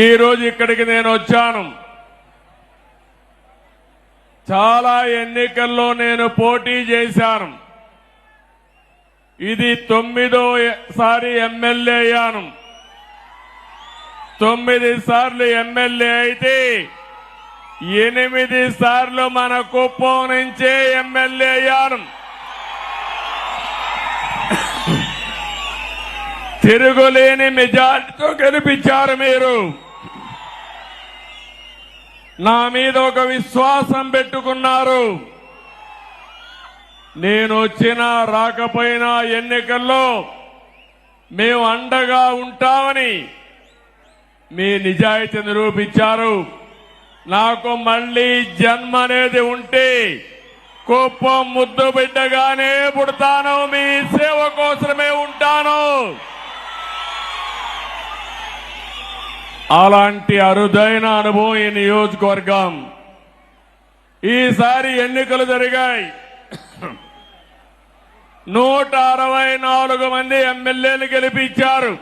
ఈ రోజు ఇక్కడికి నేను వచ్చాను. చాలా ఎన్నికల్లో నేను పోటీ చేశాను. ఇది 9వ ఎమ్మెల్యే అయ్యాను. 9 సార్లు ఎమ్మెల్యే అయితే 8 సార్లు మన కుప్పం నుంచే ఎమ్మెల్యే అయ్యాను. తిరుగులేని మెజార్టీతో గెలిపించారు మీరు. నా మీద ఒక విశ్వాసం పెట్టుకున్నారు. నేను వచ్చినా రాకపోయినా ఎన్నికల్లో మేము అండగా ఉంటామని మీ నిజాయితీ నిరూపించారు. నాకు మళ్లీ జన్మ అనేది ఉంటే కుప్పం ముద్దు బిడ్డగానే పుడతాను, మీ సేవ కోసమే ఉంటాను. అలాంటి అరుదైన అనుభవం ఈ నియోజకవర్గం. ఈసారి ఎన్నికలు జరిగాయి. 164 మంది ఎమ్మెల్యేలు గెలిపించారు.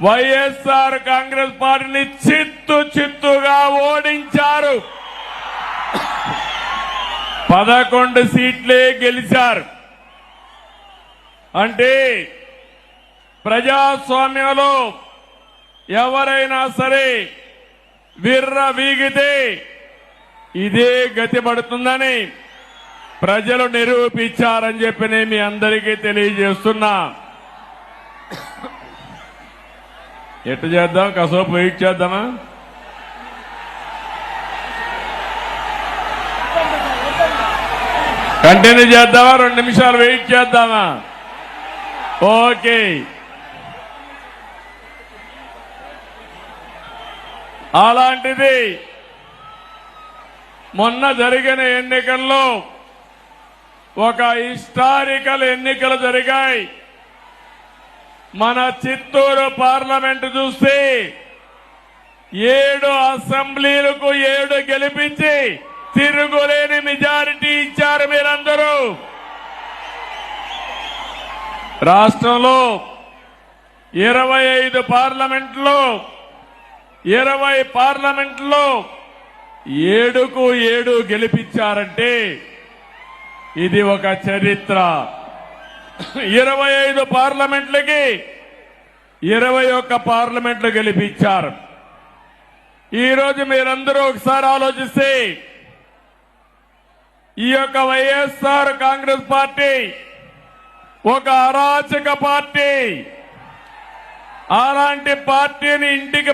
వైఎస్ఆర్ కాంగ్రెస్ పార్టీని చిత్తుగా ఓడించారు. 11 సీట్లే గెలిచారు. అంటే ప్రజాస్వామ్యంలో ఎవరైనా సరే విర్రవీగితే ఇదే గతి పడుతుందని ప్రజలు నిరూపించారని చెప్పి నేను మీ అందరికీ తెలియజేస్తున్నా. ఎట్టు చేద్దాం? కాసేపు వెయిట్ చేద్దామా? కంటిన్యూ చేద్దామా? 2 నిమిషాలు వెయిట్ చేద్దామా? ఓకే. అలాంటిది మొన్న జరిగిన ఎన్నికల్లో ఒక హిస్టారికల్ ఎన్నికలు జరిగాయి. మన చిత్తూరు పార్లమెంటు చూస్తే 7 అసెంబ్లీలకు 7 గెలిపించి తిరుగులేని మెజారిటీ ఇచ్చారు మీరందరూ. రాష్ట్రంలో 25 పార్లమెంట్లో 20 పార్లమెంట్లో 7కు 7 గెలిపించారంటే ఇది ఒక చరిత్ర. 25 పార్లమెంట్లకి 21 పార్లమెంట్లు గెలిపించారు. ఈరోజు మీరందరూ ఒకసారి ఆలోచిస్తే ఈ యొక్క వైఎస్ఆర్ కాంగ్రెస్ పార్టీ ఒక అరాచక పార్టీ. అలాంటి పార్టీని ఇంటికి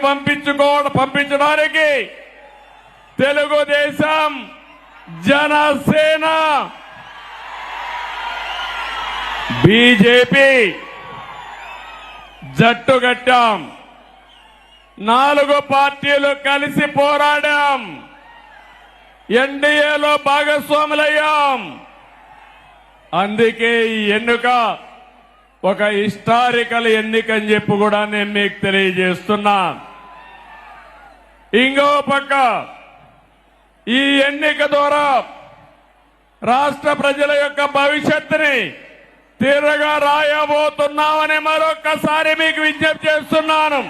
పంపించడానికి తెలుగుదేశం, జనసేన, బీజేపీ జట్టు కట్టాం. 4 పార్టీలు కలిసి పోరాడాం. ఎన్డీఏలో భాగస్వాములయ్యాం. అందుకే ఈ ఎన్నిక ఒక హిస్టారికల్ ఎన్నిక అని చెప్పి కూడా నేను మీకు తెలియజేస్తున్నా. ఇంకో పక్క ఈ ఎన్నిక ద్వారా రాష్ట్ర ప్రజల యొక్క భవిష్యత్తుని తీరగా రాయబోతున్నామని మరొక్కసారి మీకు విజ్ఞప్తి చేస్తున్నాను.